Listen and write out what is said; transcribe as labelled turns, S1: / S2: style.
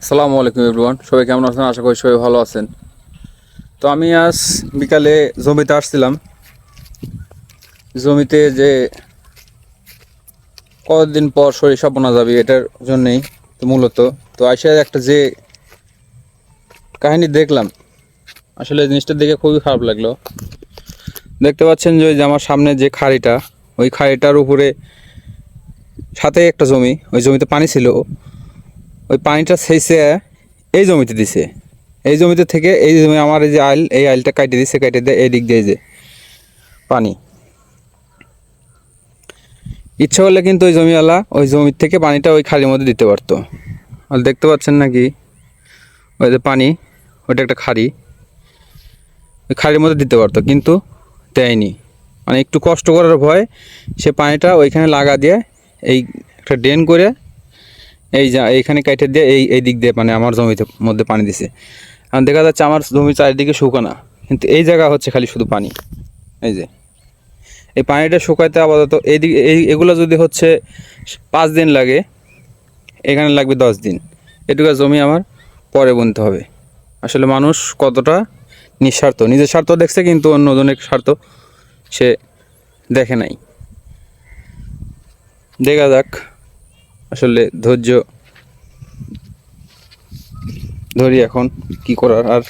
S1: আসসালামু আলাইকুম এভরিওয়ান, সবাই কেমন আছেন? আশা করি সবাই ভালো আছেন। তো আমি আজ বিকালে জমিতে আসছিলাম। জমিতে যে কতদিন পর সরিষা বোনা যাবে এটার জন্যেই তো মূলত। তো আইসা একটা যে কাহিনী দেখলাম, আসলে জিনিসটা দেখে খুবই খারাপ লাগলো। দেখতে পাচ্ছেন যে ওই যে আমার সামনে যে খাড়িটা, ওই খাড়িটার উপরে সাথে একটা জমি, ওই জমিতে পানি ছিল, ওই পানিটা ছেঁচে এই জমিতে দিছে। এই জমিতে থেকে এই জমি আমার এই যে আইল, এই আইলটা কাটে দিচ্ছে, কেটে দিয়ে এই দিক দিয়ে যে পানি, ইচ্ছা করলে কিন্তু ওই জমিওয়ালা ওই জমির থেকে পানিটা ওই খাড়ির মধ্যে দিতে পারতো। আর দেখতে পাচ্ছেন নাকি ওই যে পানি, ওইটা একটা খাড়ি, ওই খাড়ির মধ্যে দিতে পারতো কিন্তু দেয়নি। মানে একটু কষ্ট করার ভয় সে পানিটা ওইখানে লাগা দিয়ে এই একটা ড্রেন করে এই যা এইখানে কেটে দিয়ে এই দিক দিয়ে মানে আমার জমিতে মধ্যে পানি দিছে। আর দেখা যাচ্ছে আমার জমির চারিদিকে শুকানো, কিন্তু এই জায়গা হচ্ছে খালি শুধু পানি। এই যে এই পানিটা শুকাইতে আপাতত এইদিকে এগুলো যদি হচ্ছে 5 দিন লাগে, এখানে লাগবে 10 দিন। এটুকু জমি আমার পরে বুনতে হবে। আসলে মানুষ কতটা নিঃস্বার্থ, নিজের স্বার্থ দেখছে কিন্তু অন্যজনের স্বার্থ সে দেখে নাই। দেখা যাক, আসলে ধৈর্য ধরি এখন, কি করার আর।